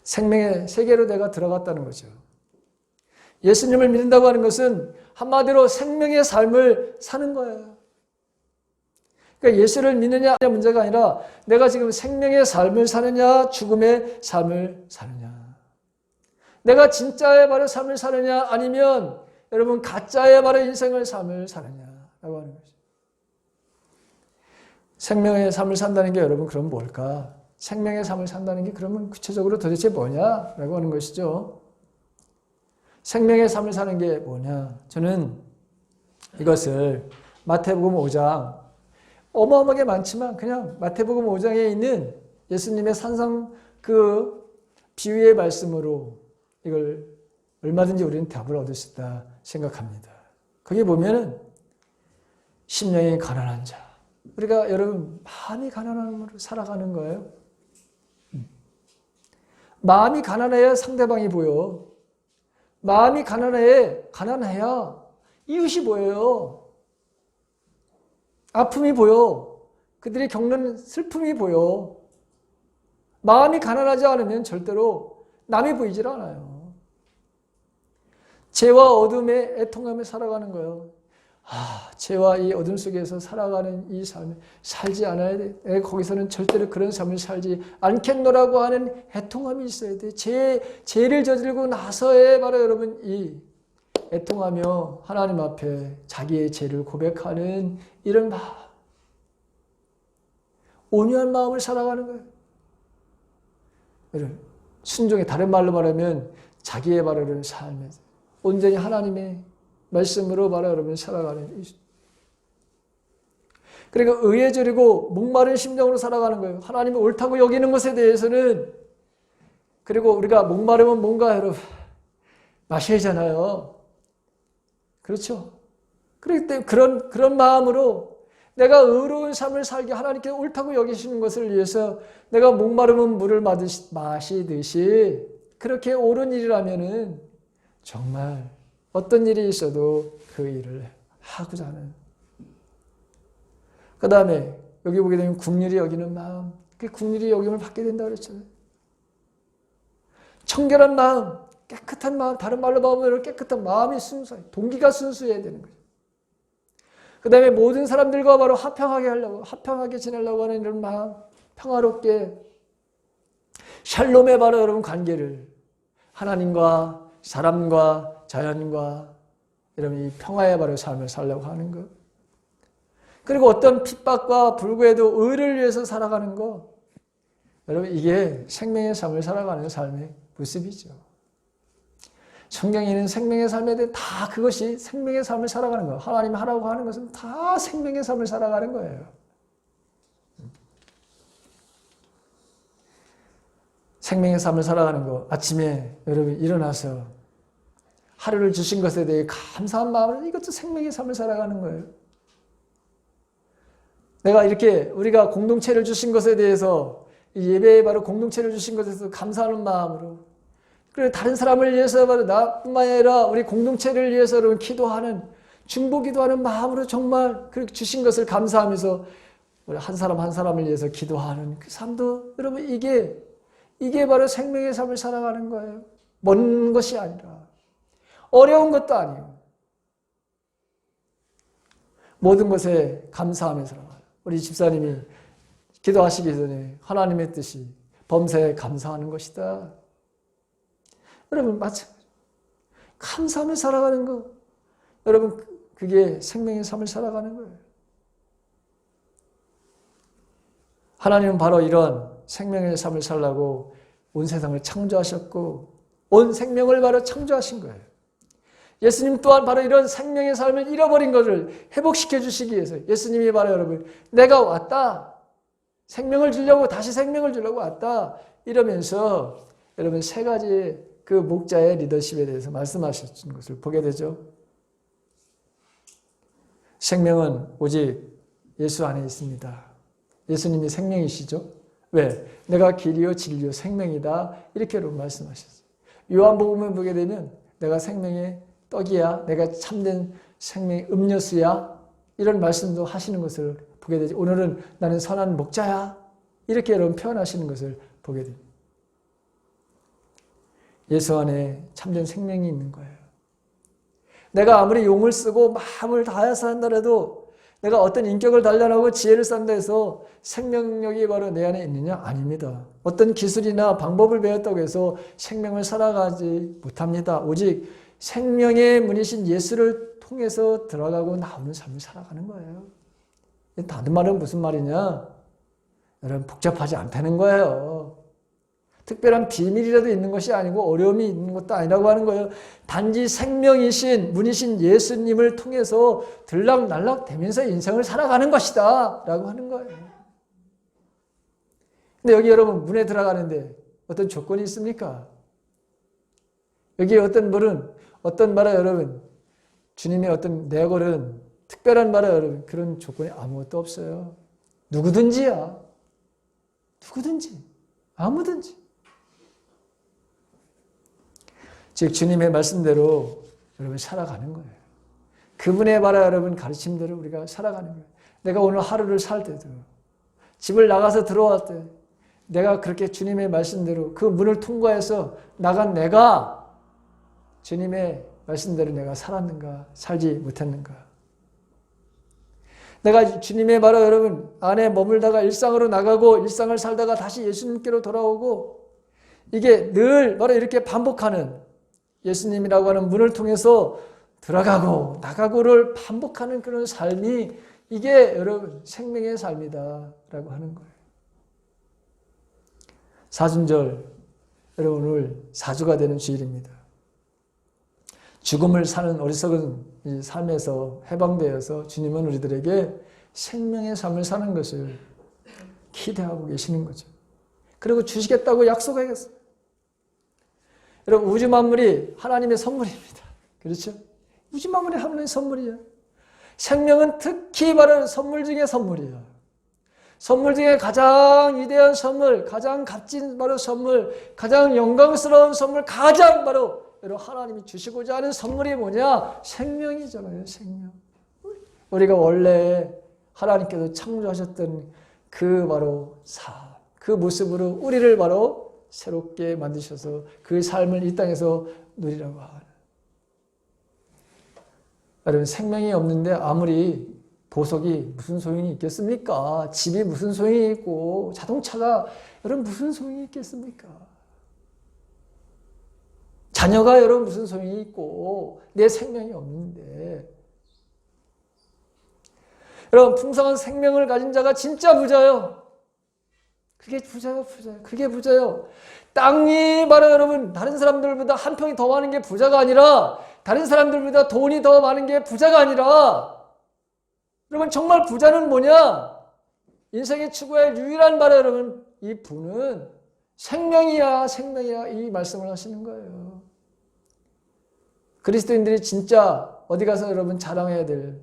생명의 세계로 내가 들어갔다는 거죠. 예수님을 믿는다고 하는 것은 한마디로 생명의 삶을 사는 거예요. 그러니까 예수를 믿느냐 문제가 아니라 내가 지금 생명의 삶을 사느냐 죽음의 삶을 사느냐. 내가 진짜의 바로 삶을 사느냐 아니면 여러분 가짜의 바로 인생을 삶을 사느냐라고 하는 거죠. 생명의 삶을 산다는 게 여러분 그럼 뭘까? 생명의 삶을 산다는 게 그러면 구체적으로 도대체 뭐냐라고 하는 것이죠. 생명의 삶을 사는 게 뭐냐? 저는 이것을 마태복음 5장 어마어마하게 많지만 그냥 마태복음 5장에 있는 예수님의 산상 그 비유의 말씀으로 이걸 얼마든지 우리는 답을 얻을 수 있다 생각합니다. 거기 보면은 심령이 가난한 자. 우리가 여러분 마음이 가난함으로 살아가는 거예요. 마음이 가난해야 상대방이 보여. 마음이 가난해야 이웃이 보여요. 아픔이 보여. 그들이 겪는 슬픔이 보여. 마음이 가난하지 않으면 절대로 남이 보이질 않아요. 죄와 어둠의 애통함에 살아가는 거예요. 죄와 이 어둠 속에서 살아가는 이 삶을 살지 않아야 돼. 내가 거기서는 절대로 그런 삶을 살지 않겠노라고 하는 애통함이 있어야 돼. 죄를 저지르고 나서의 바로 여러분 이 애통하며 하나님 앞에 자기의 죄를 고백하는 이런 마음. 온유한 마음을 살아가는 거예요. 여러분, 순종의 다른 말로 말하면 자기의 바로를 삶에서 온전히 하나님의 말씀으로 바로 여러분 살아가는 그리고 의에 저리고 목마른 심정으로 살아가는 거예요. 하나님이 옳다고 여기는 것에 대해서는 그리고 우리가 목마르면 뭔가 여러분 마셔야잖아요. 그렇죠? 그렇기 때문에 그런 마음으로 내가 의로운 삶을 살게 하나님께 옳다고 여기시는 것을 위해서 내가 목마르면 물을 마시듯이 그렇게 옳은 일이라면은 정말 어떤 일이 있어도 그 일을 하고자 하는. 그 다음에 여기 보게 되면 긍휼히 여기는 마음. 그 긍휼히 여김을 받게 된다고 그랬잖아요. 청결한 마음, 깨끗한 마음, 다른 말로 말하면 깨끗한 마음이 순수해. 동기가 순수해야 되는 거죠. 그 다음에 모든 사람들과 바로 화평하게 지내려고 하는 이런 마음, 평화롭게 샬롬의 바로 여러분 관계를 하나님과 사람과 자연과 여러분 이 평화의 바로 삶을 살려고 하는 것. 그리고 어떤 핍박과 불구에도 의를 위해서 살아가는 것. 여러분 이게 생명의 삶을 살아가는 삶의 모습이죠. 성경에는 생명의 삶에 대해 다 그것이 생명의 삶을 살아가는 거예요. 하나님이 하라고 하는 것은 다 생명의 삶을 살아가는 거예요. 생명의 삶을 살아가는 거. 아침에 여러분 일어나서 하루를 주신 것에 대해 감사한 마음으로 이것도 생명의 삶을 살아가는 거예요. 내가 이렇게 우리가 공동체를 주신 것에 대해서 예배에 바로 공동체를 주신 것에 대해서 감사하는 마음으로 그리고 다른 사람을 위해서 바로 나뿐만 아니라 우리 공동체를 위해서 여러분 기도하는 중보기도하는 마음으로 정말 그렇게 주신 것을 감사하면서 우리 한 사람 한 사람을 위해서 기도하는 그 삶도 여러분 이게 바로 생명의 삶을 살아가는 거예요. 먼 것이 아니라 어려운 것도 아니에요. 모든 것에 감사하며 살아가요. 우리 집사님이 기도하시기 전에 하나님의 뜻이 범사에 감사하는 것이다. 여러분 마찬가지. 감사하며 살아가는 거. 여러분 그게 생명의 삶을 살아가는 거예요. 하나님은 바로 이런 생명의 삶을 살라고 온 세상을 창조하셨고 온 생명을 바로 창조하신 거예요. 예수님 또한 바로 이런 생명의 삶을 잃어버린 것을 회복시켜 주시기 위해서 예수님이 바로 여러분 내가 왔다. 생명을 주려고 다시 생명을 주려고 왔다. 이러면서 여러분 세 가지의 그 목자의 리더십에 대해서 말씀하신 것을 보게 되죠. 생명은 오직 예수 안에 있습니다. 예수님이 생명이시죠. 왜? 내가 길이요 진리요 생명이다. 이렇게 여러분 말씀하셨어요. 요한복음을 보게 되면 내가 생명의 떡이야. 내가 참된 생명의 음료수야. 이런 말씀도 하시는 것을 보게 되죠. 오늘은 나는 선한 목자야. 이렇게 여러분 표현하시는 것을 보게 됩니다. 예수 안에 참된 생명이 있는 거예요. 내가 아무리 용을 쓰고 마음을 다해서 한다라도 내가 어떤 인격을 단련하고 지혜를 쌓는다 해서 생명력이 바로 내 안에 있느냐? 아닙니다. 어떤 기술이나 방법을 배웠다고 해서 생명을 살아가지 못합니다. 오직 생명의 문이신 예수를 통해서 들어가고 나오는 삶을 살아가는 거예요. 다른 말은 무슨 말이냐? 여러분 복잡하지 않다는 거예요. 특별한 비밀이라도 있는 것이 아니고 어려움이 있는 것도 아니라고 하는 거예요. 단지 생명이신 문이신 예수님을 통해서 들락날락 되면서 인생을 살아가는 것이다 라고 하는 거예요. 근데 여기 여러분 문에 들어가는데 어떤 조건이 있습니까? 여기 어떤 말은 여러분 주님의 어떤 내걸은 특별한 말은 여러분 그런 조건이 아무것도 없어요. 누구든지야. 누구든지. 아무든지. 즉 주님의 말씀대로 여러분 살아가는 거예요. 그분의 바라 여러분 가르침대로 우리가 살아가는 거예요. 내가 오늘 하루를 살 때도 집을 나가서 들어왔을 때 내가 그렇게 주님의 말씀대로 그 문을 통과해서 나간 내가 주님의 말씀대로 내가 살았는가 살지 못했는가. 내가 주님의 바로 여러분 안에 머물다가 일상으로 나가고 일상을 살다가 다시 예수님께로 돌아오고 이게 늘 바로 이렇게 반복하는 예수님이라고 하는 문을 통해서 들어가고 나가고를 반복하는 그런 삶이 이게 여러분 생명의 삶이다 라고 하는 거예요. 사순절 여러분 오늘 사주가 되는 주일입니다. 죽음을 사는 어리석은 이 삶에서 해방되어서 주님은 우리들에게 생명의 삶을 사는 것을 기대하고 계시는 거죠. 그리고 주시겠다고 약속하겠어요. 여러분 우주 만물이 하나님의 선물입니다. 그렇죠? 우주 만물이 하나님의 선물이에요. 생명은 특히 바로 선물 중에 선물이에요. 선물 중에 가장 위대한 선물, 가장 값진 바로 선물, 가장 영광스러운 선물, 가장 바로 여러분 하나님이 주시고자 하는 선물이 뭐냐? 생명이잖아요. 생명. 우리가 원래 하나님께서 창조하셨던 그 바로 삶, 그 모습으로 우리를 바로 새롭게 만드셔서 그 삶을 이 땅에서 누리라고 하는. 여러분 생명이 없는데 아무리 보석이 무슨 소용이 있겠습니까? 집이 무슨 소용이 있고 자동차가 여러분 무슨 소용이 있겠습니까? 자녀가 여러분 무슨 소용이 있고 내 생명이 없는데 여러분 풍성한 생명을 가진 자가 진짜 부자요. 그게 부자요, 부자요. 그게 부자요. 땅이 바로 여러분 다른 사람들보다 한 평이 더 많은 게 부자가 아니라 다른 사람들보다 돈이 더 많은 게 부자가 아니라 여러분 정말 부자는 뭐냐? 인생의 추구할 유일한 바로 여러분 이 부는 생명이야, 생명이야 이 말씀을 하시는 거예요. 그리스도인들이 진짜 어디 가서 여러분 자랑해야 될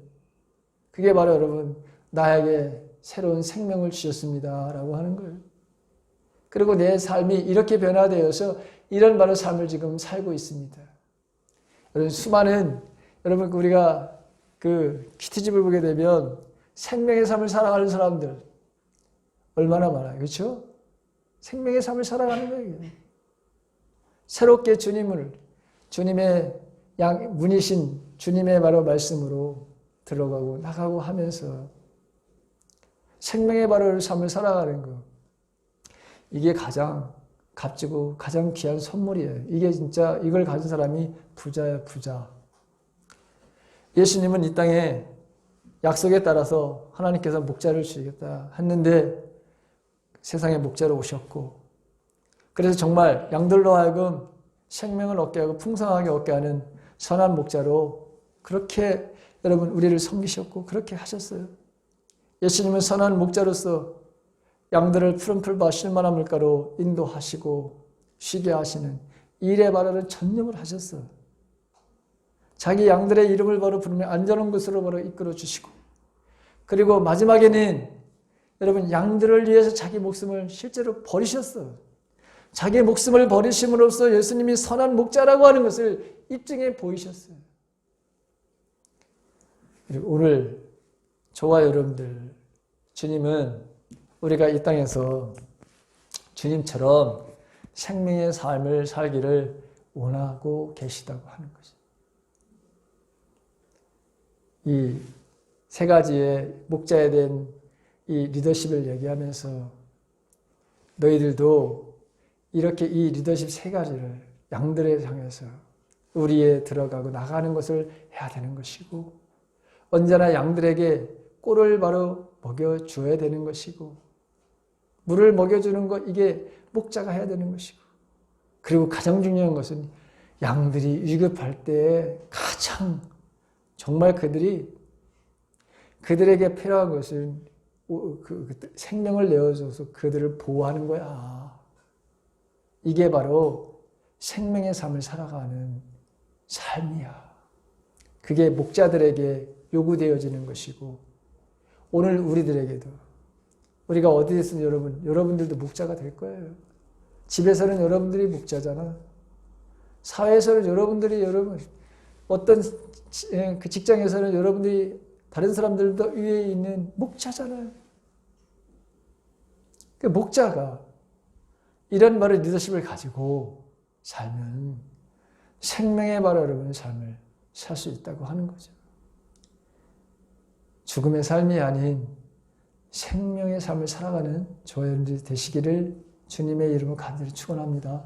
그게 바로 여러분 나에게 새로운 생명을 주셨습니다 라고 하는 거예요. 그리고 내 삶이 이렇게 변화되어서 이런 바로 삶을 지금 살고 있습니다. 여러분 수많은 여러분 우리가 그 큐티집을 보게 되면 생명의 삶을 살아가는 사람들 얼마나 많아요. 그렇죠? 생명의 삶을 살아가는 거예요. 새롭게 주님의 문이신 주님의 바로 말씀으로 들어가고 나가고 하면서 생명의 바로 삶을 살아가는 거. 이게 가장 값지고 가장 귀한 선물이에요. 이게 진짜 이걸 가진 사람이 부자야, 부자. 예수님은 이 땅에 약속에 따라서 하나님께서 목자를 주시겠다 했는데 세상에 목자로 오셨고 그래서 정말 양들로 하여금 생명을 얻게 하고 풍성하게 얻게 하는 선한 목자로 그렇게 여러분 우리를 섬기셨고 그렇게 하셨어요. 예수님은 선한 목자로서 양들을 푸른 풀과 실만한 물가로 인도하시고 쉬게 하시는 일에 바로 전념을 하셨어요. 자기 양들의 이름을 바로 부르며 안전한 곳으로 바로 이끌어 주시고 그리고 마지막에는 여러분 양들을 위해서 자기 목숨을 실제로 버리셨어요. 자기 목숨을 버리심으로써 예수님이 선한 목자라고 하는 것을 입증해 보이셨어요. 그리고 오늘 저와 여러분들, 주님은 우리가 이 땅에서 주님처럼 생명의 삶을 살기를 원하고 계시다고 하는 거죠. 이 세 가지의 목자에 대한 이 리더십을 얘기하면서 너희들도 이렇게 이 리더십 세 가지를 양들에 향해서 우리에 들어가고 나가는 것을 해야 되는 것이고, 언제나 양들에게 꼴을 바로 먹여줘야 되는 것이고, 물을 먹여주는 것, 이게 목자가 해야 되는 것이고, 그리고 가장 중요한 것은 양들이 위급할 때 가장 정말 그들에게 필요한 것은 생명을 내어줘서 그들을 보호하는 거야. 이게 바로 생명의 삶을 살아가는 삶이야. 그게 목자들에게 요구되어지는 것이고, 오늘 우리들에게도, 우리가 어디에서든 여러분들도 목자가 될 거예요. 집에서는 여러분들이 목자잖아. 사회에서는 어떤 그 직장에서는 여러분들이 다른 사람들도 위에 있는 목자잖아요. 그 목자가 이런 말의 리더십을 가지고 살면 생명의 바로 여러분의 삶을 살 수 있다고 하는 거죠. 죽음의 삶이 아닌 생명의 삶을 살아가는 저와 여러분들이 되시기를 주님의 이름으로 간절히 축원합니다.